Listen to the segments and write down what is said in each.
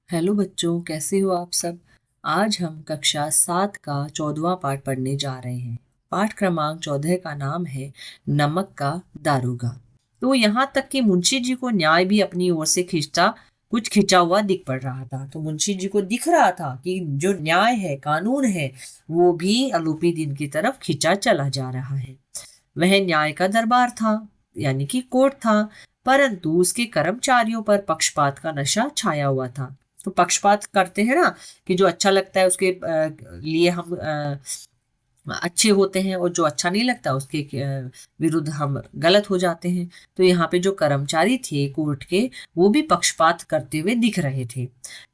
Hello बच्चों, कैसे हो आप सब। आज हम कक्षा 7 का 14वां पाठ पढ़ने जा रहे हैं। पाठ क्रमांक 14 का नाम है नमक का दारोगा। तो यहाँ तक कि मुंशी जी को न्याय भी अपनी ओर से खींचता कुछ खिंचा हुआ दिख पड़ रहा था। तो मुंशी जी को दिख रहा था कि जो न्याय है, कानून है, वो भी आलोपी दिन की तरफ खिंचा चला जा रहा है। वह न्याय का दरबार था, यानी कि कोर्ट था, परंतु उसके कर्मचारियों पर पक्षपात का नशा छाया हुआ था। तो पक्षपात करते हैं ना, कि जो अच्छा लगता है उसके लिए हम अच्छे होते हैं, और जो अच्छा नहीं लगता उसके विरुद्ध हम गलत हो जाते हैं। तो यहाँ पे जो कर्मचारी थे कोर्ट के, वो भी पक्षपात करते हुए दिख रहे थे।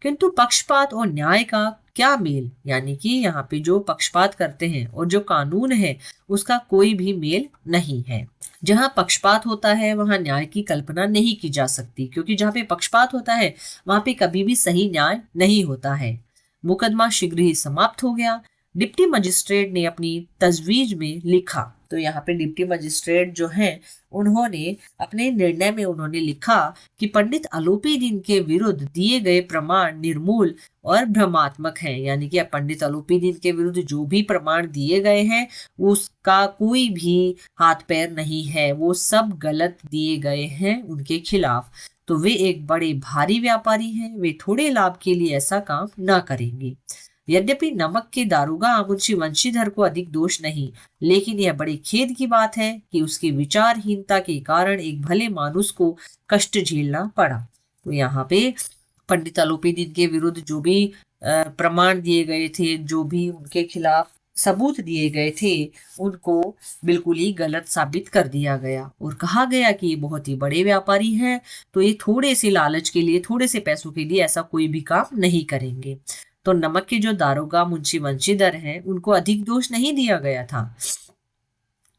किंतु पक्षपात और न्याय का क्या मेल, यानी कि यहाँ पे जो पक्षपात करते हैं और जो कानून है उसका कोई भी मेल नहीं है। जहाँ पक्षपात होता है वहां न्याय की कल्पना नहीं की जा सकती, क्योंकि जहाँ पे पक्षपात होता है वहां पे कभी भी सही न्याय नहीं होता है। मुकदमा शीघ्र ही समाप्त हो गया। डिप्टी मजिस्ट्रेट ने अपनी तजवीज में लिखा। तो यहाँ पे डिप्टी मजिस्ट्रेट जो हैं, उन्होंने अपने निर्णय में उन्होंने लिखा कि पंडित आलोपी दिन के विरुद्ध दिए गए प्रमाण निर्मूल और भ्रमात्मक हैं। यानी कि पंडित आलोपी दिन के विरुद्ध जो भी प्रमाण दिए गए हैं उसका कोई भी हाथ पैर नहीं है, वो सब गलत दिए गए हैं उनके खिलाफ। तो वे एक बड़े भारी व्यापारी हैं, वे थोड़े लाभ के लिए ऐसा काम ना करेंगे। यद्यपि नमक के दारोगा मुंशी वंशीधर को अधिक दोष नहीं, लेकिन यह बड़े खेद की बात है कि उसकी विचारहीनता के कारण एक भले मानुस को कष्ट झेलना पड़ा। तो यहाँ पे पंडित आलोपी दिन के विरुद्ध जो भी प्रमाण दिए गए थे, जो भी उनके खिलाफ सबूत दिए गए थे, उनको बिल्कुल ही गलत साबित कर दिया गया और कहा गया कि ये बहुत ही बड़े व्यापारी हैं, तो ये थोड़े से लालच के लिए, थोड़े से पैसों के लिए ऐसा कोई भी काम नहीं करेंगे। तो नमक के जो दारोगा मुंशी वंशीधर हैं, उनको अधिक दोष नहीं दिया गया था,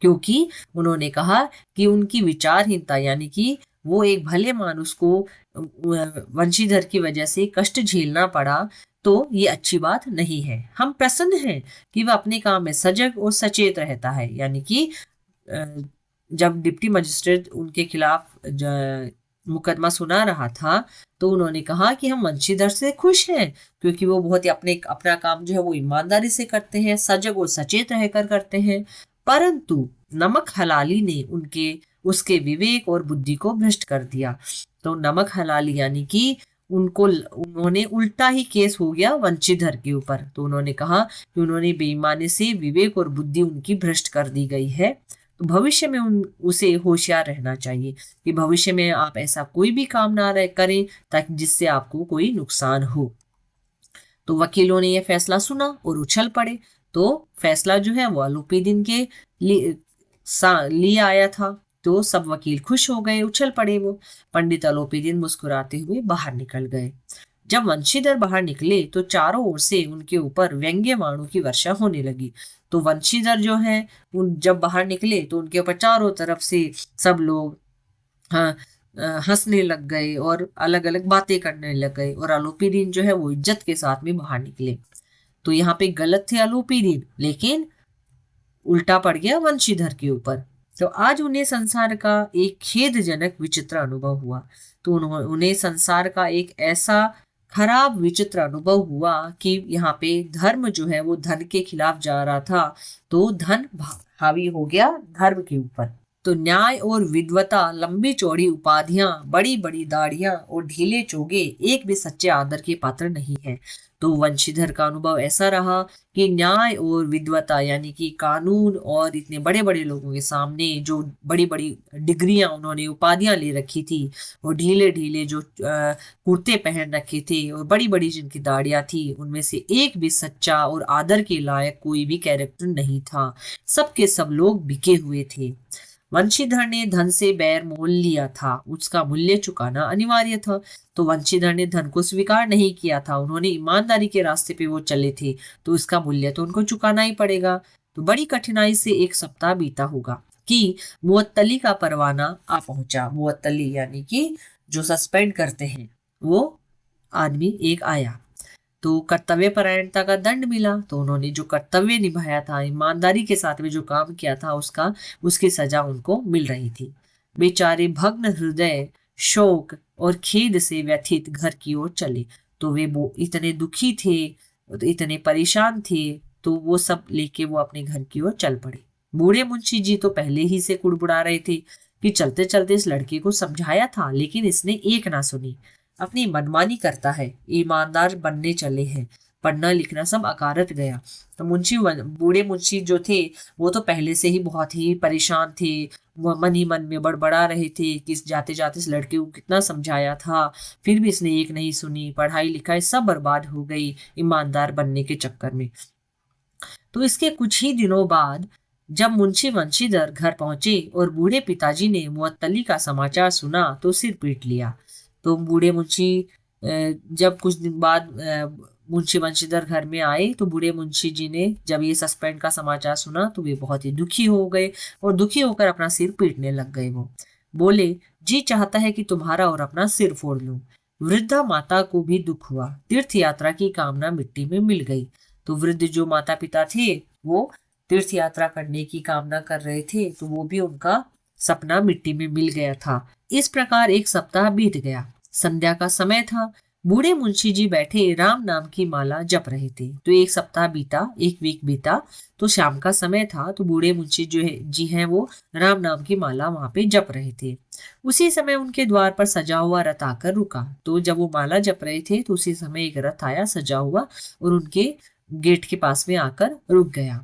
क्योंकि उन्होंने कहा कि उनकी विचारहीनता, यानी कि वो एक भले मानुस को वंशीधर की वजह से कष्ट झेलना पड़ा, तो ये अच्छी बात नहीं है। हम प्रसन्न हैं कि वह अपने काम में सजग और सचेत रहता है। यानी कि जब डिप्टी मजिस्ट्रेट उनके खिलाफ मुकदमा सुना रहा था, तो उन्होंने कहा कि हम वंशीधर से खुश हैं, क्योंकि वो बहुत ही अपना काम जो है वो ईमानदारी से करते हैं, सजग और सचेत रहकर करते हैं। परंतु नमक हलाली ने उसके विवेक और बुद्धि को भ्रष्ट कर दिया। तो नमक हलाली यानी कि उन्होंने उल्टा ही केस हो गया वंशीधर के ऊपर। तो उन्होंने कहा कि उन्होंने बेईमानी से विवेक और बुद्धि उनकी भ्रष्ट कर दी गई है। तो भविष्य में उसे होशियार रहना चाहिए कि भविष्य में आप ऐसा कोई भी काम ना करें ताकि जिससे आपको कोई नुकसान हो। तो वकीलों ने यह फैसला सुना और उछल पड़े। तो फैसला जो है वो आलोपी दिन के लिए आया था। तो सब वकील खुश हो गए, उछल पड़े वो। पंडित आलोपी दिन मुस्कुराते हुए बाहर निकल गए। जब वंशीधर बाहर निकले तो चारों ओर से उनके ऊपर व्यंग्य बाणों की वर्षा होने लगी। तो वंशीधर जो है उन जब बाहर निकले तो उनके ऊपर चारों तरफ से सब लोग हाँ हंसने लग गए और अलग अलग बातें करने लग गए, और आलोपी दिन जो है वो इज्जत के साथ में बाहर निकले। तो यहाँ पे गलत थे आलोपी दिन, लेकिन उल्टा पड़ गया वंशीधर के ऊपर। तो आज उन्हें संसार का एक खेदजनक विचित्र अनुभव हुआ। तो उन्हें संसार का एक ऐसा खराब विचित्र अनुभव हुआ कि यहाँ पे धर्म जो है वो धन के खिलाफ जा रहा था, तो धन हावी हो गया धर्म के ऊपर। तो न्याय और विद्वता, लंबी चौड़ी उपाधियां, बड़ी बड़ी दाढ़ियां और ढीले चोगे एक भी सच्चे आदर के पात्र नहीं है। तो वंशीधर का अनुभव ऐसा रहा कि न्याय और विद्वता यानी कि कानून और इतने बड़े बड़े लोगों के सामने जो बड़ी बड़ी डिग्रियां उन्होंने, उपाधियां ले रखी थी, और ढीले ढीले जो कुर्ते पहन रखे थे और बड़ी बड़ी जिनकी दाढ़ियां थी, उनमें से एक भी सच्चा और आदर के लायक कोई भी कैरेक्टर नहीं था। सबके सब लोग बिके हुए थे। वंशीधर ने धन से बैर मोल लिया था, उसका मूल्य चुकाना अनिवार्य था। तो वंशीधर ने धन को स्वीकार नहीं किया था, उन्होंने ईमानदारी के रास्ते पे वो चले थे, तो उसका मूल्य तो उनको चुकाना ही पड़ेगा। तो बड़ी कठिनाई से एक सप्ताह बीता होगा कि मुअत्तली का परवाना आ पहुंचा। मुअत्तली यानी कि जो सस्पेंड करते हैं, वो आदमी एक आया। तो कर्तव्य परायणता का दंड मिला। तो उन्होंने जो कर्तव्य निभाया था, ईमानदारी के साथ में जो काम किया था, उसकी सजा उनको मिल रही थी। बेचारे भग्न हृदय, शोक और खेद से व्यथित घर की ओर चले। तो वे वो इतने दुखी थे, तो इतने परेशान थे, तो वो सब लेके वो अपने घर की ओर चल पड़े। बूढ़े मुंशी जी तो पहले ही से कुड़बुड़ा रहे थे कि चलते चलते इस लड़के को समझाया था, लेकिन इसने एक ना सुनी। अपनी मनमानी करता है, ईमानदार बनने चले हैं, पढ़ना लिखना सब अकारत गया। तो बूढ़े मुंशी जो थे वो तो पहले से ही बहुत ही परेशान थे। वो मन ही मन में बड़बड़ा रहे थे कि जाते जाते इस लड़के को कितना समझाया था, फिर भी इसने एक नहीं सुनी, पढ़ाई लिखाई सब बर्बाद हो गई ईमानदार बनने के चक्कर में। तो इसके कुछ ही दिनों बाद जब मुंशी वंशीधर घर पहुंचे और बूढ़े पिताजी ने मुअत्तली का समाचार सुना तो सिर पीट लिया। तो बूढ़े मुंशी जब कुछ दिन बाद मुंशी वंशीधर घर में आए तो बूढ़े मुंशी जी ने जब ये सस्पेंड का समाचार सुना तो वे बहुत ही दुखी हो गए और दुखी होकर अपना सिर पीटने लग गए। वो बोले, जी चाहता है कि तुम्हारा और अपना सिर फोड़ लूं। वृद्धा माता को भी दुख हुआ, तीर्थ यात्रा की कामना मिट्टी में मिल गई। तो वृद्ध जो माता पिता थे वो तीर्थ यात्रा करने की कामना कर रहे थे, तो वो भी उनका सपना मिट्टी में मिल गया था। इस प्रकार एक सप्ताह बीत गया। संध्या का समय था। बूढ़े मुंशी जी बैठे राम नाम की माला जप रहे थे। तो एक सप्ताह बीता, एक वीक बीता, तो शाम का समय था। तो बूढ़े मुंशी जो है जी हैं वो राम नाम की माला वहां पे जप रहे थे। उसी समय उनके द्वार पर सजा हुआ रथ आकर रुका। तो जब वो माला जप रहे थे तो उसी समय एक रथ आया सजा हुआ और उनके गेट के पास में आकर रुक गया।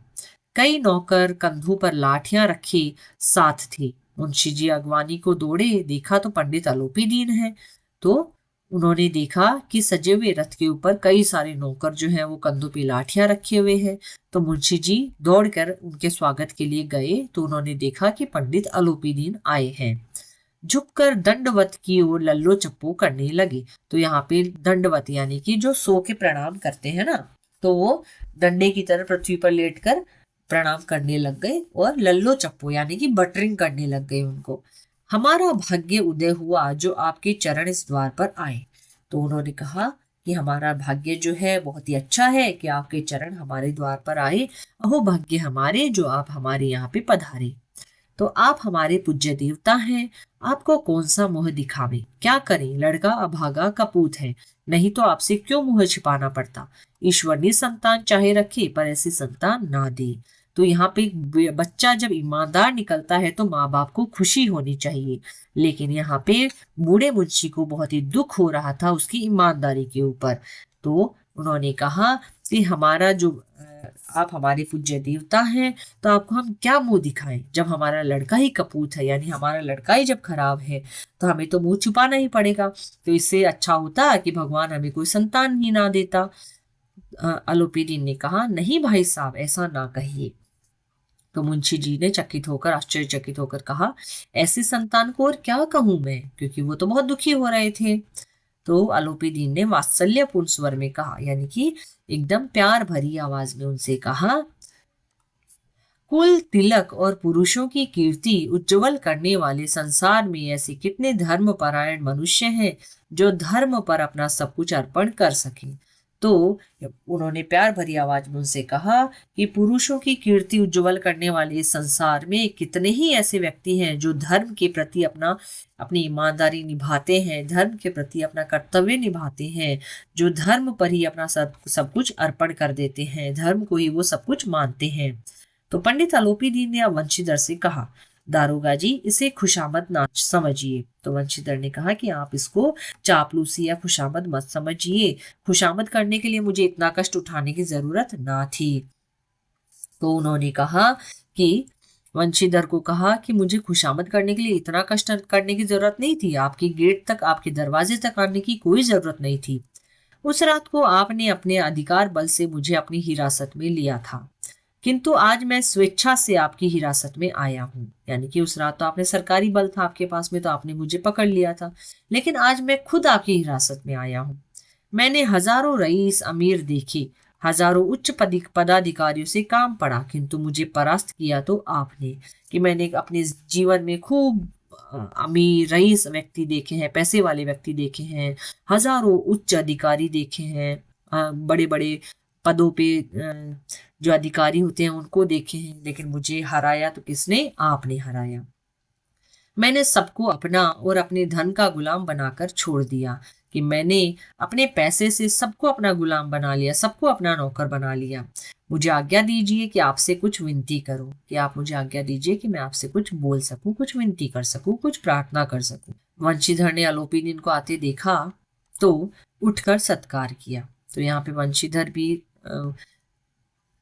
कई नौकर कंधों पर लाठियां रखे साथ थे। मुंशी जी अगवानी को दौड़े, देखा तो पंडित आलोपी दीन है। तो उन्होंने देखा कि सजे हुए रथ के ऊपर कई सारे नौकर जो हैं वो कंधों पे लाठियां रखे हुए हैं। तो मुंशी जी दौड़कर उनके स्वागत के लिए गए तो उन्होंने देखा कि पंडित आलोपी दीन आए हैं। झुककर दंडवत की ओर लल्लो चप्पो करने लगे। तो यहाँ पे दंडवत यानी कि जो सो के प्रणाम करते हैं ना, तो वो डंडे की तरह पृथ्वी पर लेटकर प्रणाम करने लग गए और लल्लो चप्पो यानी कि बटरिंग करने लग गए उनको। हमारा भाग्य उदय हुआ जो आपके चरण इस द्वार पर आए। तो उन्होंने कहा कि हमारा भाग्य जो है बहुत ही अच्छा है कि आपके चरण हमारे द्वार पर आए। अहो भाग्य हमारे जो आप हमारे यहाँ पे पधारे। तो आप हमारे पूज्य देवता हैं, आपको कौन सा मुंह दिखावे, क्या करें, लड़का अभागा कपूत है, नहीं तो आपसे क्यों मुंह छिपाना पड़ता। ईश्वर ने संतान चाहे रखे पर ऐसी संतान ना दे। तो यहाँ पे बच्चा जब ईमानदार निकलता है तो माँ बाप को खुशी होनी चाहिए, लेकिन यहाँ पे बूढ़े मुंशी को बहुत ही दुख हो रहा था उसकी ईमानदारी के ऊपर। तो उन्होंने कहा कि हमारा जो आप हमारे पूज्य देवता हैं, तो आपको हम क्या मुंह दिखाएं, जब हमारा लड़का ही कपूत है, यानी हमारा लड़का ही जब खराब है तो हमें तो मुंह छुपाना ही पड़ेगा। तो इससे अच्छा होता कि भगवान हमें कोई संतान ही ना देता। आलोपीदीन ने कहा, नहीं भाई साहब ऐसा ना कहिए। तो मुंशी जी ने चकित होकर आश्चर्यचकित होकर कहा, ऐसी संतान को और क्या कहूं मैं, क्योंकि वो तो बहुत दुखी हो रहे थे। तो आलोपीदीन ने वात्सल्यपूर्ण स्वर में कहा, यानी कि एकदम प्यार भरी आवाज में उनसे कहा, कुल तिलक और पुरुषों की कीर्ति उज्जवल करने वाले संसार में ऐसे कितने धर्मपरायण मनुष्य हैं जो धर्म पर अपना सब कुछ अर्पण कर सके। तो उन्होंने प्यार भरी आवाज में उनसे कहा कि पुरुषों की कीर्ति उज्जवल करने वाले इस संसार में कितने ही ऐसे व्यक्ति हैं जो धर्म के प्रति अपनी ईमानदारी निभाते हैं, धर्म के प्रति अपना कर्तव्य निभाते हैं, जो धर्म पर ही अपना सब कुछ अर्पण कर देते हैं, धर्म को ही वो सब कुछ मानते हैं। तो पंडित आलोपीदीन ने अब वंशीधर से कहा, दारोगा जी इसे खुशामद ना समझिए। तो वंशीधर ने कहा कि आप इसको चापलूसी या खुशामद मत समझिए, खुशामद करने के लिए मुझे इतना कष्ट उठाने की जरूरत ना थी। तो उन्होंने कहा कि वंशीधर को कहा कि मुझे खुशामद करने के लिए इतना कष्ट करने की जरूरत नहीं थी, आपके गेट तक, आपके दरवाजे तक आने की कोई जरूरत नहीं थी। उस रात को आपने अपने अधिकार बल से मुझे अपनी हिरासत में लिया था, किंतु आज मैं स्वेच्छा से आपकी हिरासत में आया हूँ। यानी कि उस रात तो आपने सरकारी बल था आपके पास में, तो आपने मुझे पकड़ लिया था, लेकिन आज मैं खुद आपकी हिरासत में आया हूँ। मैंने हजारों रईस अमीर देखे, हजारों उच्च पदाधिकारियों से काम पड़ा, किंतु मुझे परास्त किया तो आपने। कि मैंने अपने जीवन में खूब अमीर रईस व्यक्ति देखे हैं, पैसे वाले व्यक्ति देखे हैं, हजारों उच्च अधिकारी देखे हैं, बड़े बड़े पदों पे जो अधिकारी होते हैं उनको देखे हैं, लेकिन मुझे हराया तो किसने, आपने हराया। मैंने सबको अपना और अपने धन का गुलाम बनाकर छोड़ दिया। कि मैंने अपने पैसे से सबको अपना गुलाम बना लिया, सबको अपना नौकर बना लिया। मुझे आज्ञा दीजिए कि आपसे कुछ विनती करूं, कि आप मुझे आज्ञा दीजिए कि मैं आपसे कुछ बोल सकूं, कुछ विनती कर सकूं, कुछ प्रार्थना कर सकूं। वंशीधर ने अलोपीदीन को आते देखा तो उठकर सत्कार किया। तो यहाँ पे वंशीधर भी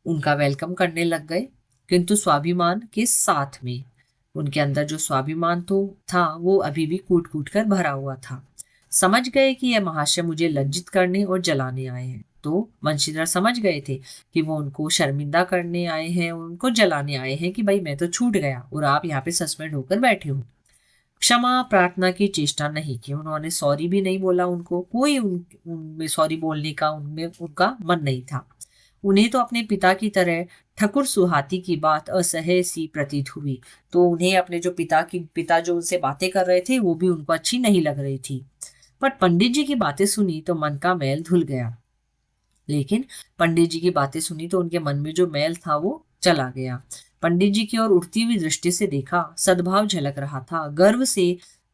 उनका वेलकम करने लग गए, किंतु स्वाभिमान के साथ में। उनके अंदर जो स्वाभिमान तो था वो अभी भी कूट कूट कर भरा हुआ था। समझ गए कि यह महाशय मुझे लज्जित करने और जलाने आए हैं। तो वंशीधर समझ गए थे कि वो उनको शर्मिंदा करने आए हैं, उनको जलाने आए हैं कि भाई मैं तो छूट गया और आप यहाँ पे सस्पेंड होकर बैठे हो। क्षमा प्रार्थना की चेष्टा नहीं की उन्होंने, सॉरी भी नहीं बोला, उनको कोई उनमें सॉरी बोलने का उनमें उनका मन नहीं था। उन्हें तो अपने पिता की तरह ठकुर सुहाती की बात असह्य सी प्रतीत हुई। तो उन्हें अपने जो पिता जो उनसे बातें कर रहे थे वो भी उनको अच्छी नहीं लग रही थी। पर पंडित जी की बातें सुनी तो मन का मैल धुल गया। लेकिन पंडित जी की बातें सुनी तो उनके मन में जो मैल था वो चला गया। पंडित जी की ओर उठती हुई दृष्टि से देखा, सद्भाव झलक रहा था।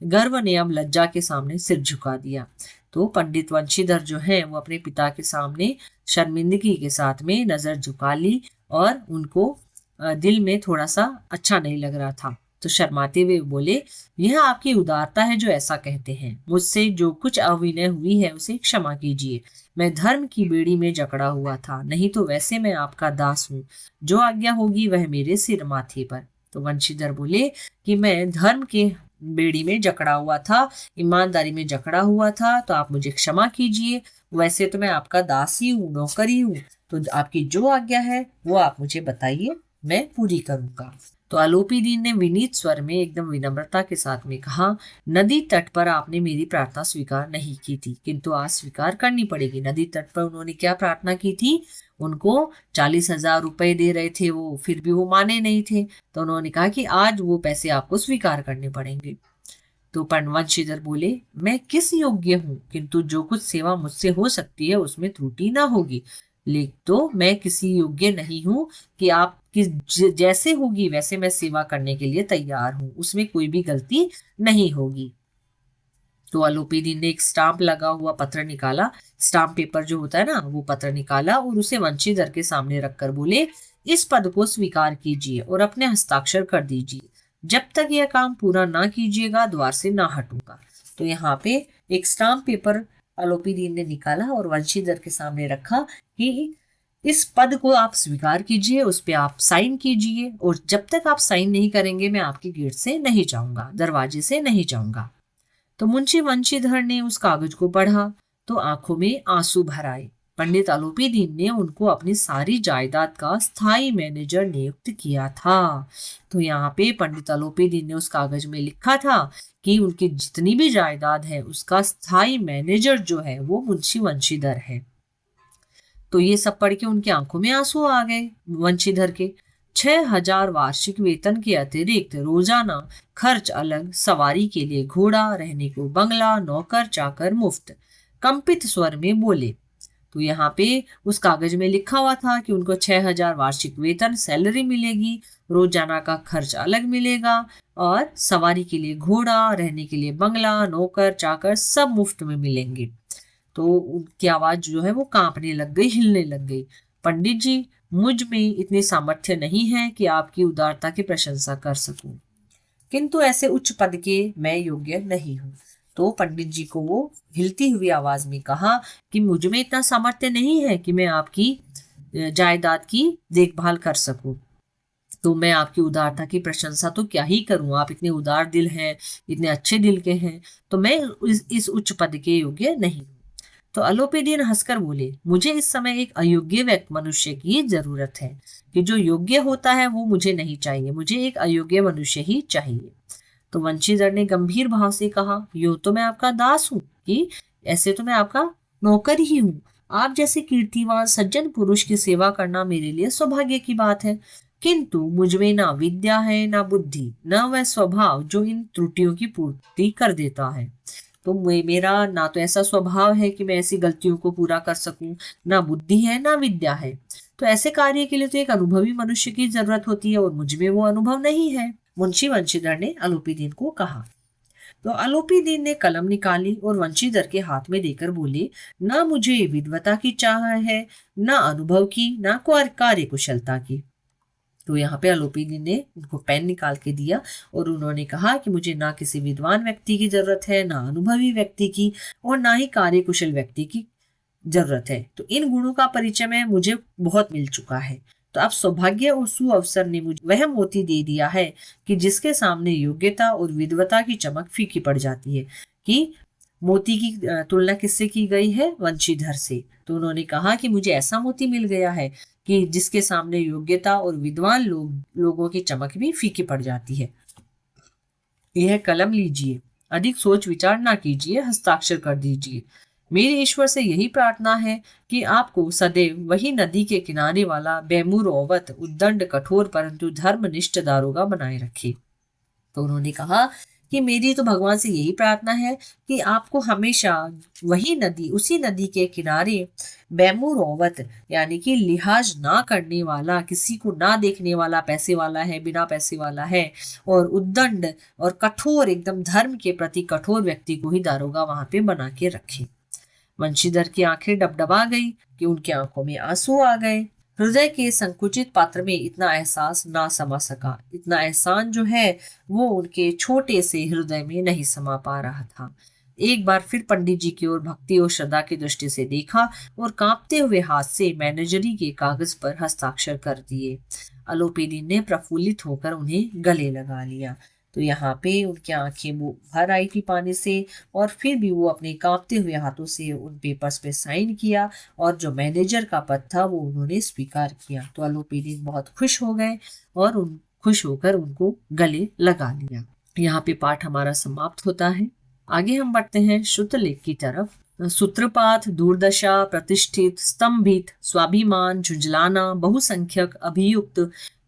गर्व ने अब लज्जा के सामने सिर झुका दिया। तो पंडित वंशीधर जो है वो अपने पिता के सामने शर्मिंदगी के साथ में नजर झुका ली और उनको दिल में थोड़ा सा अच्छा नहीं लग रहा था। तो शर्माते हुए बोले, यह आपकी उदारता है जो ऐसा कहते हैं। मुझसे जो कुछ अविनय हुई है उसे क्षमा कीजिए। मैं धर्म की बेड़ी में जकड़ा हुआ था, नहीं तो वैसे मैं आपका दास हूँ। जो आज्ञा होगी वह मेरे सिर माथे पर। तो वंशीधर बोले कि मैं धर्म के बेड़ी में जकड़ा हुआ था, ईमानदारी में जकड़ा हुआ था, तो आप मुझे क्षमा कीजिए। वैसे तो मैं आपका दास ही हूँ, नौकर ही हूँ, तो आपकी जो आज्ञा है वो आप मुझे बताइए, मैं पूरी करूंगा। तो अलोपीदीन ने विनीत स्वर में एकदम विनम्रता के साथ में कहा, नदी तट पर आपने मेरी प्रार्थना स्वीकार नहीं की थी, किंतु आज स्वीकार करनी पड़ेगी। नदी तट पर उन्होंने क्या प्रार्थना की थी? उनको 40,000 रुपए दे रहे थे वो, फिर भी वो माने नहीं थे। तो उन्होंने कहा कि आज वो पैसे आपको स्वीकार करने पड़ेंगे। तो वंशीधर बोले, मैं किस योग्य हूँ, किंतु जो कुछ सेवा मुझसे हो सकती है उसमें त्रुटि ना होगी। लेकिन तो मैं किसी योग्य नहीं हूँ कि आप जैसे होगी वैसे मैं सेवा करने के लिए तैयार हूँ, उसमें कोई भी गलती नहीं होगी। तो अलोपीदीन ने एक स्टाम्प लगा हुआ पत्र निकाला, स्टाम्प पेपर जो होता है ना, वो पत्र निकाला और उसे वंशीधर के सामने रखकर बोले, इस पद को स्वीकार कीजिए और अपने हस्ताक्षर कर दीजिए। जब तक यह काम पूरा ना कीजिएगा द्वार से ना हटूंगा। तो यहाँ पे एक स्टाम्प पेपर अलोपीदीन ने निकाला और वंशीधर के सामने रखा कि इस पद को आप स्वीकार कीजिए, उस पर आप साइन कीजिए, और जब तक आप साइन नहीं करेंगे मैं आपके गेट से नहीं जाऊंगा, दरवाजे से नहीं जाऊंगा। तो मुंशी वंशीधर ने उस कागज को पढ़ा तो आंखों में आंसू भर आए। पंडित अलोपीदीन ने उनको अपनी सारी जायदाद का स्थायी मैनेजर नियुक्त किया था। तो यहाँ पे पंडित अलोपीदीन ने उस कागज में लिखा था कि उनकी जितनी भी जायदाद है उसका स्थायी मैनेजर जो है वो मुंशी वंशीधर है। तो ये सब पढ़ के उनकी आंखों में आंसू आ गए वंशीधर के। 6,000 वार्षिक वेतन के अतिरिक्त रोजाना खर्च अलग, सवारी के लिए घोड़ा, रहने को बंगला, नौकर चाकर मुफ्त। कंपित स्वर में बोले। तो यहाँ पे उस कागज में लिखा हुआ था कि उनको 6,000 वार्षिक वेतन सैलरी मिलेगी, रोजाना का खर्च अलग मिलेगा और सवारी के लिए घोड़ा, रहने के लिए बंगला, नौकर चाकर सब मुफ्त में मिलेंगे। तो उनकी आवाज जो है वो कांपने लग गई, हिलने लग गई। पंडित जी, मुझ में इतनी सामर्थ्य नहीं है कि आपकी उदारता की प्रशंसा कर सकूं, किंतु ऐसे उच्च पद के मैं योग्य नहीं हूं। तो पंडित जी को वो हिलती हुई आवाज में कहा कि मुझ में इतना सामर्थ्य नहीं है कि मैं आपकी जायदाद की देखभाल कर सकूं। तो मैं आपकी उदारता की प्रशंसा तो क्या ही करूं, आप इतने उदार दिल हैं, इतने अच्छे दिल के हैं, तो मैं इस उच्च पद के योग्य नहीं हूं। तो अलोपीदीन हंसकर बोले, मुझे इस समय एक अयोग्य व्यक्ति मनुष्य की जरूरत है, कि जो योग्य होता है वो मुझे नहीं चाहिए, मुझे एक अयोग्य मनुष्य ही चाहिए। तो वंशीधर ने गंभीर भाव से कहा, यूं तो मैं आपका दास हूँ, कि ऐसे तो मैं आपका नौकर ही हूँ। आप जैसे कीर्तिवान सज्जन पुरुष की सेवा करना मेरे लिए सौभाग्य की बात है, किंतु मुझमें ना विद्या है ना बुद्धि, न वह स्वभाव जो इन त्रुटियों की पूर्ति कर देता है। तो मेरा ना तो ऐसा स्वभाव है कि मैं ऐसी गलतियों को पूरा कर सकूं, ना बुद्धि है ना विद्या है। तो ऐसे कार्य के लिए तो एक अनुभवी मनुष्य की जरूरत होती है और मुझ में वो अनुभव नहीं है, मुंशी वंशीधर ने अलोपीदीन को कहा। तो आलोपी दीन ने कलम निकाली और वंशीधर के हाथ में देकर बोले, ना मुझे विद्वता की चाह है, ना अनुभव की, ना कार्य कुशलता की। तो यहाँ पे आलोपी दीन ने उनको पेन निकाल के दिया और उन्होंने कहा कि मुझे ना किसी विद्वान व्यक्ति की जरूरत है, ना अनुभवी व्यक्ति की, और ना ही कार्यकुशल व्यक्ति की जरूरत है। तो इन गुणों का परिचय में मुझे बहुत मिल चुका है। तो अब सौभाग्य और सुअवसर ने मुझे वह मोती दे दिया है कि जिसके सामने योग्यता और विद्वता की चमक फीकी पड़ जाती है। कि मोती की तुलना किससे की गई है? वंशीधर से। तो उन्होंने कहा कि मुझे ऐसा मोती मिल गया है कि जिसके सामने योग्यता और विद्वान लोगों की चमक भी फीकी पड़ जाती है। यह कलम लीजिए, अधिक सोच विचार ना कीजिए, हस्ताक्षर कर दीजिए। मेरी ईश्वर से यही प्रार्थना है कि आपको सदैव वही नदी के किनारे वाला बेमुर औवत उद्दंड कठोर परंतु धर्मनिष्ठ दारोगा बनाए रखे। तो उन्होंने कहा कि मेरी तो भगवान से यही प्रार्थना है कि आपको हमेशा वही नदी, उसी नदी के किनारे बेमुर औवत यानी कि लिहाज ना करने वाला, किसी को ना देखने वाला, पैसे वाला है, बिना पैसे वाला है, और उद्दंड और कठोर, एकदम धर्म के प्रति कठोर व्यक्ति को ही दारोगा वहां पे बना के रखे। वंशीधर की आंखें डबडबा गई कि उनकी आंखों में आंसू आ गए। हृदय के संकुचित पात्र में इतना एहसास ना समा सका, इतना एहसान जो है वो उनके छोटे से हृदय में नहीं समा पा रहा था। एक बार फिर पंडित जी की ओर भक्ति और श्रद्धा की दृष्टि से देखा और कांपते हुए हाथ से मैनेजरी के कागज पर हस्ताक्षर कर दिए। आलोपी दीन ने प्रफुल्लित होकर उन्हें गले लगा लिया। तो यहाँ पे उनकी आंखें भर आई थी पानी से, और फिर भी वो अपने कांपते हुए हाथों से उन पेपर्स पे साइन किया और जो मैनेजर का पद था वो उन्होंने स्वीकार किया। तो आलोपी दीन बहुत खुश हो गए और खुश होकर उनको गले लगा लिया। यहाँ पे पाठ हमारा समाप्त होता है। आगे हम बढ़ते हैं शुद्ध लेख की तरफ। सूत्रपात, दुर्दशा, प्रतिष्ठित, स्तंभित, स्वाभिमान, झुंझलाना, बहुसंख्यक, अभियुक्त,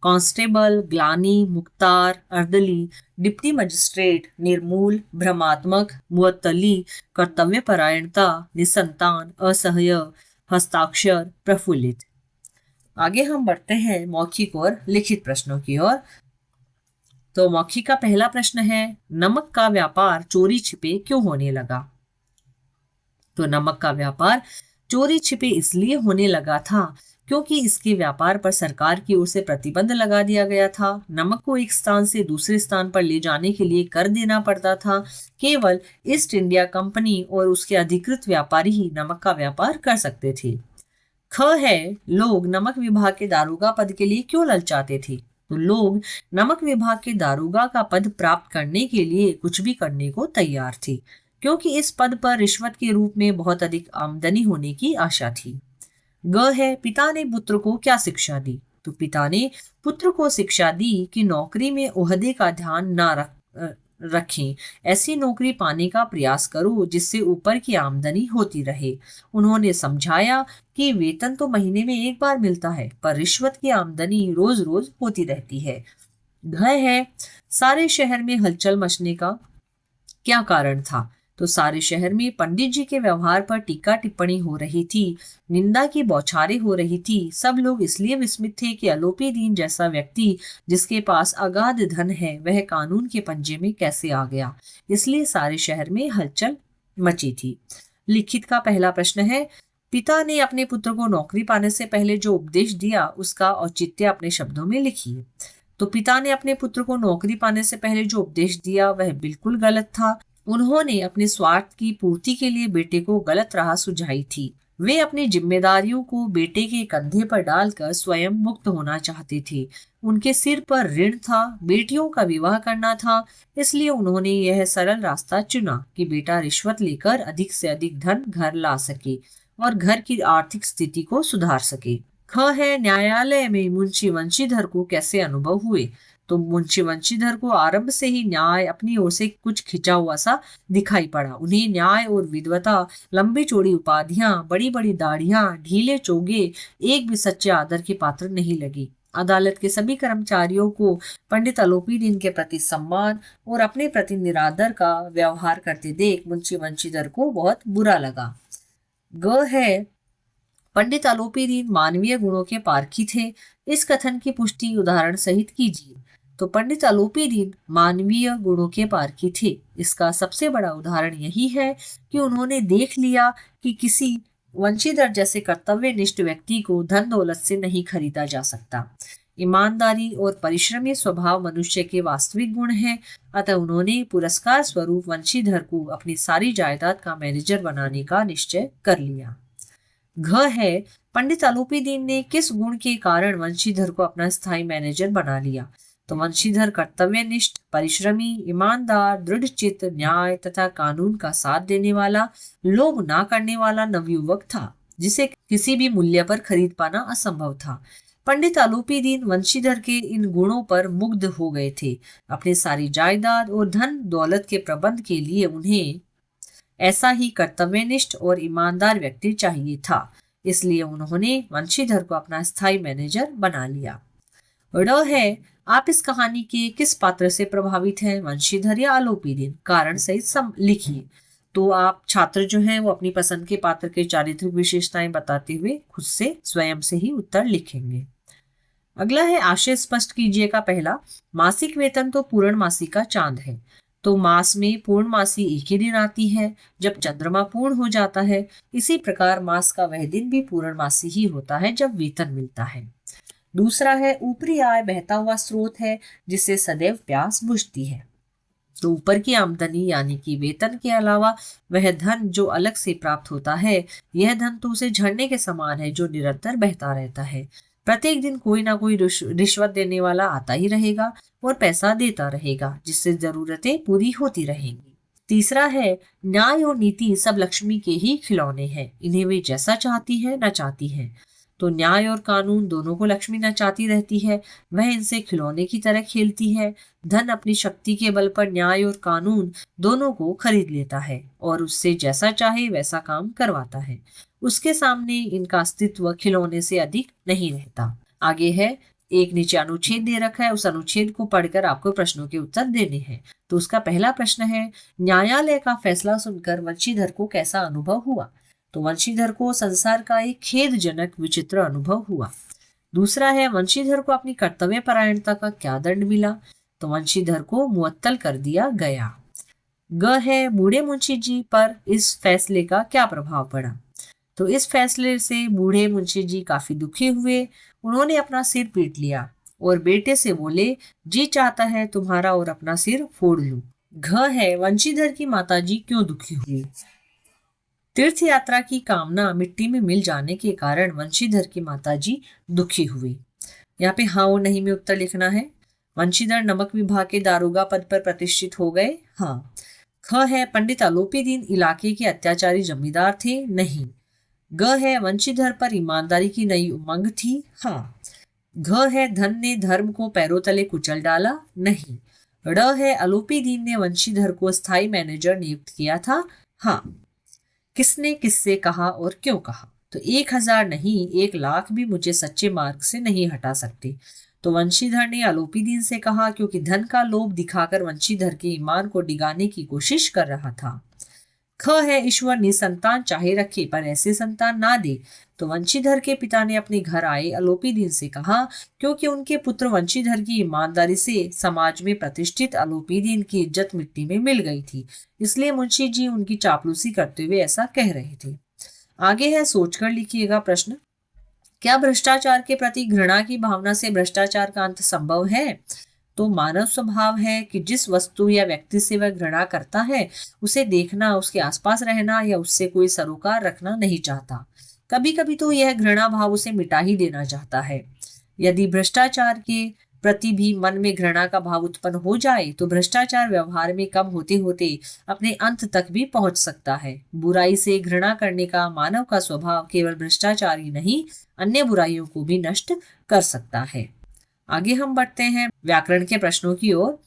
कांस्टेबल, ग्लानी, मुख्तार, अर्दली, डिप्टी मजिस्ट्रेट, निर्मूल, भ्रमात्मक, मुअत्तली, कर्तव्यपरायणता, निसंतान, असह्य, हस्ताक्षर, प्रफुल्लित। आगे हम बढ़ते हैं मौखिक और लिखित प्रश्नों की ओर। तो मौखिक का पहला प्रश्न है, नमक का व्यापार चोरी छिपे क्यों होने लगा? तो नमक का व्यापार चोरी छिपे इसलिए होने लगा था क्योंकि इसके व्यापार पर सरकार की ओर से प्रतिबंध लगा दिया गया था। नमक को एक स्थान से दूसरे स्थान पर ले जाने के लिए कर देना पड़ता था। केवल ईस्ट इंडिया कंपनी और उसके अधिकृत व्यापारी ही नमक का व्यापार कर सकते थे। ख है, लोग नमक विभाग के दारोगा पद के लिए क्यों ललचाते थे? तो लोग नमक विभाग के दारोगा का पद प्राप्त करने के लिए कुछ भी करने को तैयार थे, क्योंकि इस पद पर रिश्वत के रूप में बहुत अधिक आमदनी होने की आशा थी। ग है, पिता ने पुत्र को क्या शिक्षा दी? तो पिता ने पुत्र को शिक्षा दी कि नौकरी में ओहदे का ध्यान ना रखें, ऐसी नौकरी पाने का प्रयास करो जिससे ऊपर की आमदनी होती रहे। उन्होंने समझाया कि वेतन तो महीने में एक बार मिलता है, पर रिश्वत की आमदनी रोज रोज होती रहती है। घ है, सारे शहर में हलचल मचने का क्या कारण था? तो सारे शहर में पंडित जी के व्यवहार पर टीका टिप्पणी हो रही थी, निंदा की बौछारें हो रही थी। सब लोग इसलिए विस्मित थे कि आलोपी दीन जैसा व्यक्ति जिसके पास अगाध धन है वह कानून के पंजे में कैसे आ गया। इसलिए सारे शहर में हलचल मची थी। लिखित का पहला प्रश्न है, पिता ने अपने पुत्र को नौकरी पाने से पहले जो उपदेश दिया उसका औचित्य अपने शब्दों में लिखिए। तो पिता ने अपने पुत्र को नौकरी पाने से पहले जो उपदेश दिया वह बिल्कुल गलत था। उन्होंने अपने स्वार्थ की पूर्ति के लिए बेटे को गलत राह सुझाई थी। वे अपनी जिम्मेदारियों को बेटे के कंधे पर डालकर स्वयं मुक्त होना चाहते थे। उनके सिर पर ऋण था, बेटियों का विवाह करना था, इसलिए उन्होंने यह सरल रास्ता चुना कि बेटा रिश्वत लेकर अधिक से अधिक धन घर ला सके और घर की आर्थिक स्थिति को सुधार सके। ख है, न्यायालय में मुंशी वंशीधर को कैसे अनुभव हुए? तो मुंशी वंशीधर को आरंभ से ही न्याय अपनी ओर से कुछ खिंचा हुआ सा दिखाई पड़ा। उन्हें न्याय और विद्वता, लंबी चौड़ी उपाधियां, बड़ी बड़ी दाढ़ियां, ढीले चोगे एक भी सच्चे आदर के पात्र नहीं लगी। अदालत के सभी कर्मचारियों को पंडित आलोपी दीन के प्रति सम्मान और अपने प्रति निरादर का व्यवहार करते देख मुंशी वंशीधर को बहुत बुरा लगा। ग है, पंडित आलोपी दीन मानवीय गुणों के पारखी थे। इस कथन की पुष्टि उदाहरण सहित कीजिए। तो पंडित अलोपी दीन मानवीय गुणों के पारखी थे। इसका सबसे बड़ा उदाहरण यही है कि उन्होंने देख लिया कि किसी वंशीधर जैसे कर्तव्यनिष्ठ व्यक्ति को धन दौलत से नहीं खरीदा जा सकता। ईमानदारी और परिश्रमी स्वभाव मनुष्य के वास्तविक गुण हैं। अतः उन्होंने पुरस्कार स्वरूप वंशीधर को अपनी सारी जायदाद का मैनेजर बनाने का निश्चय कर लिया। घ है, पंडित अलोपी दीन ने किस गुण के कारण वंशीधर को अपना स्थायी मैनेजर बना लिया? तो वंशीधर कर्तव्यनिष्ठ, परिश्रमी, ईमानदार, दृढ़चित्त, न्याय तथा कानून का साथ देने वाला, लोभ ना करने वाला नवयुवक था जिसे किसी भी मूल्य पर खरीद पाना असंभव था। पंडित अलोपी दीन वंशीधर के इन गुणों पर मुग्ध हो गए थे। अपनी सारी जायदाद और धन दौलत के प्रबंध के लिए उन्हें ऐसा ही कर्तव्यनिष्ठ और ईमानदार व्यक्ति चाहिए था। इसलिए उन्होंने वंशीधर को अपना स्थायी मैनेजर बना लिया। ड है, आप इस कहानी के किस पात्र से प्रभावित हैं, वंशीधर या अलोपी दीन? कारण सहित लिखिए। तो आप छात्र जो हैं वो अपनी पसंद के पात्र के चारित्रिक विशेषताएं बताते हुए खुद से स्वयं से ही उत्तर लिखेंगे। अगला है, आशय स्पष्ट कीजिएगा। पहला, मासिक वेतन तो पूर्णमासी का चांद है। तो मास में पूर्णमासी एक ही दिन आती है जब चंद्रमा पूर्ण हो जाता है। इसी प्रकार मास का वह दिन भी पूर्णमासी ही होता है जब वेतन मिलता है। दूसरा है, ऊपरी आय बहता हुआ स्रोत है जिससे सदैव प्यास बुझती है। तो ऊपर की आमदनी यानी कि वेतन के अलावा वह धन जो अलग से प्राप्त होता है, यह धन तो उसे झरने के समान है जो निरंतर बहता रहता है। प्रत्येक दिन कोई ना कोई रिश्वत देने वाला आता ही रहेगा और पैसा देता रहेगा, जिससे जरूरतें पूरी होती रहेंगी। तीसरा है, न्याय और नीति सब लक्ष्मी के ही खिलौने हैं। इन्हें वे जैसा चाहती है नचाती है। तो न्याय और कानून दोनों को लक्ष्मी नचाती रहती है। वह इनसे खिलौने की तरह खेलती है। धन अपनी शक्ति के बल पर न्याय और कानून दोनों को खरीद लेता है और उससे जैसा चाहे वैसा काम करवाता है। उसके सामने इनका अस्तित्व खिलौने से अधिक नहीं रहता। आगे है, एक नीचे अनुच्छेद दे रखा है, उस अनुच्छेद को पढ़कर आपको प्रश्नों के उत्तर देने हैं। तो उसका पहला प्रश्न है, न्यायालय का फैसला सुनकर वंशीधर को कैसा अनुभव हुआ? तो वंशीधर को संसार का एक खेदजनक विचित्र अनुभव हुआ। दूसरा है, वंशीधर को अपनी कर्तव्य परायणता का क्या दंड मिला? तो वंशीधर को मुअत्तल कर दिया गया। ग है, बूढ़े मुंशी जी पर इस फैसले का क्या प्रभाव पड़ा? तो इस फैसले से बूढ़े मुंशी जी काफी दुखी हुए। उन्होंने अपना सिर पीट लिया और बेटे से बोले, जी चाहता है तुम्हारा और अपना सिर फोड़ लूं। घ है, वंशीधर की माताजी क्यों दुखी हुई? तीर्थ यात्रा की कामना मिट्टी में मिल जाने के कारण वंशीधर की माताजी दुखी हुई। यहाँ पे हाँ और नहीं में उत्तर लिखना है। वंशीधर नमक विभाग के दारोगा पद पर प्रतिष्ठित हो गए। हाँ। ख है, पंडित अलोपी दीन इलाके के अत्याचारी जमींदार थे। नहीं। ग है, वंशीधर पर ईमानदारी की नई उमंग थी। हाँ। घ है, धन ने धर्म को पैरों तले कुचल डाला। नहीं। ड है, अलोपी दीन ने वंशीधर को स्थायी मैनेजर नियुक्त किया था। हाँ। किसने किससे कहा और क्यों कहा? तो 1000 नहीं 1,00,000 भी मुझे सच्चे मार्ग से नहीं हटा सकते। तो वंशीधर ने अलोपी दीन से कहा क्योंकि धन का लोभ दिखाकर वंशीधर के ईमान को डिगाने की कोशिश कर रहा था। ख है, ईश्वर निसंतान चाहे रखे पर ऐसे संतान ना दे। तो वंशीधर के पिता ने अपने घर आए अलोपी दीन से कहा क्योंकि उनके पुत्र वंशीधर की ईमानदारी से समाज में प्रतिष्ठित अलोपी दीन की इज्जत मिट्टी में मिल गई थी, इसलिए मुंशी जी उनकी चापलूसी करते हुए ऐसा कह रहे थे। आगे है, सोचकर लिखिएगा प्रश्न। क्या भ्रष्टाचार के प्रति घृणा की भावना से भ्रष्टाचार का अंत संभव है? तो मानव स्वभाव है कि जिस वस्तु या व्यक्ति से वह घृणा करता है उसे देखना, उसके आसपास रहना या उससे कोई सरोकार रखना नहीं चाहता। कभी कभी तो यह घृणा भाव उसे मिटा ही देना चाहता है। यदि भ्रष्टाचार के प्रति भी मन में घृणा का भाव उत्पन्न हो जाए तो भ्रष्टाचार व्यवहार में कम होते होते अपने अंत तक भी पहुंच सकता है। बुराई से घृणा करने का मानव का स्वभाव केवल भ्रष्टाचार ही नहीं, अन्य बुराइयों को भी नष्ट कर सकता है। आगे हम बढ़ते हैं व्याकरण के प्रश्नों की ओर।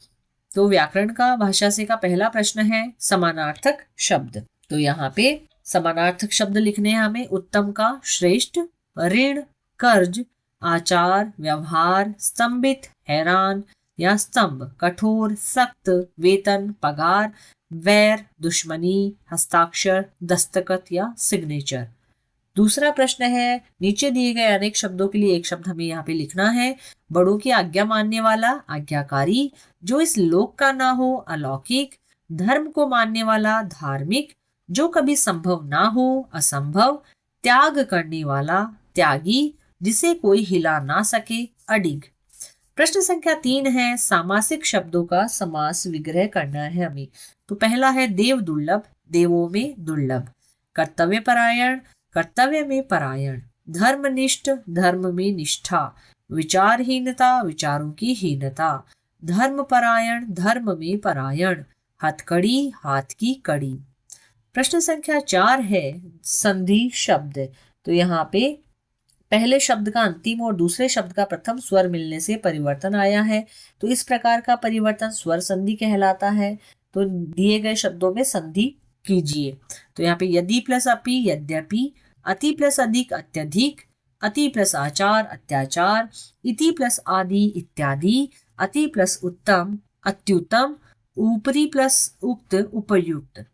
तो व्याकरण का भाषा से का पहला प्रश्न है समानार्थक शब्द। तो यहाँ पे समानार्थक शब्द लिखने हैं हमें। उत्तम का श्रेष्ठ, ऋण, कर्ज, आचार, व्यवहार, स्तंभित, हैरान या स्तंभ, कठोर, सख्त, वेतन, पगार, वैर, दुश्मनी, हस्ताक्षर, दस्तखत या सिग्नेचर। दूसरा प्रश्न है, नीचे दिए गए अनेक शब्दों के लिए एक शब्द हमें यहाँ पे लिखना है। बड़ों की आज्ञा मानने वाला, आज्ञाकारी। जो इस लोक का ना हो, अलौकिक। धर्म को मानने वाला, धार्मिक। जो कभी संभव ना हो, असंभव। त्याग करने वाला, त्यागी। जिसे कोई हिला ना सके, अडिग। प्रश्न संख्या 3 है, सामासिक शब्दों का समास विग्रह करना है हमें। तो पहला है देव दुर्लभ, देवों में दुर्लभ। कर्तव्य परायण, कर्तव्य में परायण। धर्मनिष्ठ, धर्म में निष्ठा। विचारहीनता, विचारों की हीनता। धर्म परायण, धर्म में परायण। हथकड़ी, हाथ की कड़ी। प्रश्न संख्या 4 है, संधि शब्द। तो यहाँ पे पहले शब्द का अंतिम और दूसरे शब्द का प्रथम स्वर मिलने से परिवर्तन आया है, तो इस प्रकार का परिवर्तन स्वर संधि कहलाता है। तो दिए गए शब्दों में संधि कीजिए। तो यहाँ पे यदि प्लस अपि, यद्यपि। अति प्लस अधिक, अत्यधिक। अति प्लस आचार, अत्याचार। इति प्लस आदि, इत्यादि। अति प्लस उत्तम, अत्युत्तम। ऊपरी प्लस उक्त, उपयुक्त।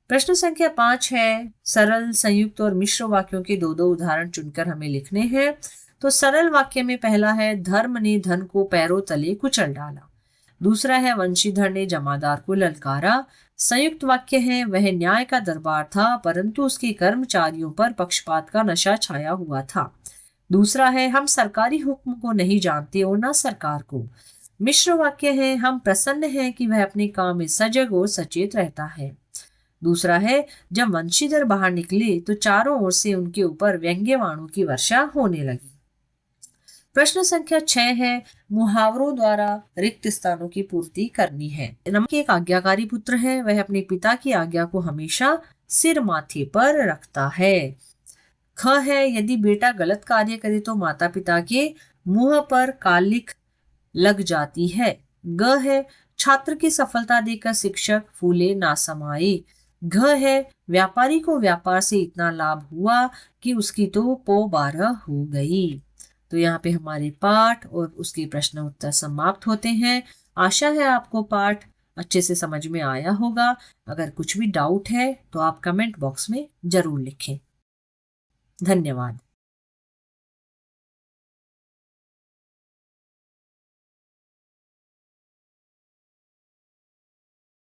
प्रश्न संख्या 5 है, सरल, संयुक्त और मिश्र वाक्यों के दो दो उदाहरण चुनकर हमें लिखने हैं। तो सरल वाक्य में पहला है, धर्म ने धन को पैरों तले कुचल डाला। दूसरा है, वंशीधर ने जमादार को ललकारा। संयुक्त वाक्य है, वह न्याय का दरबार था परंतु उसके कर्मचारियों पर पक्षपात का नशा छाया हुआ था। दूसरा है, हम सरकारी हुक्म को नहीं जानते और न सरकार को। मिश्र वाक्य है, हम प्रसन्न हैं कि वह अपने काम में सजग और सचेत रहता है। दूसरा है, जब वंशीधर बाहर निकले तो चारों ओर से उनके ऊपर व्यंग्यवाणों की वर्षा होने लगी। प्रश्न संख्या 6 है, मुहावरों द्वारा रिक्त स्थानों की पूर्ति करनी है। नमक एक आज्ञाकारी पुत्र है, वह अपने पिता की आज्ञा को हमेशा सिर माथे पर रखता है। ख है, यदि बेटा गलत कार्य करे तो माता पिता के मुंह पर कालिख लग जाती है। ग है, छात्र की सफलता देखकर शिक्षक फूले ना समाये। घ है, व्यापारी को व्यापार से इतना लाभ हुआ कि उसकी तो पौ 12 हो गई। तो यहाँ पे हमारे पाठ और उसके प्रश्न उत्तर समाप्त होते हैं। आशा है आपको पाठ अच्छे से समझ में आया होगा। अगर कुछ भी डाउट है तो आप कमेंट बॉक्स में जरूर लिखें। धन्यवाद।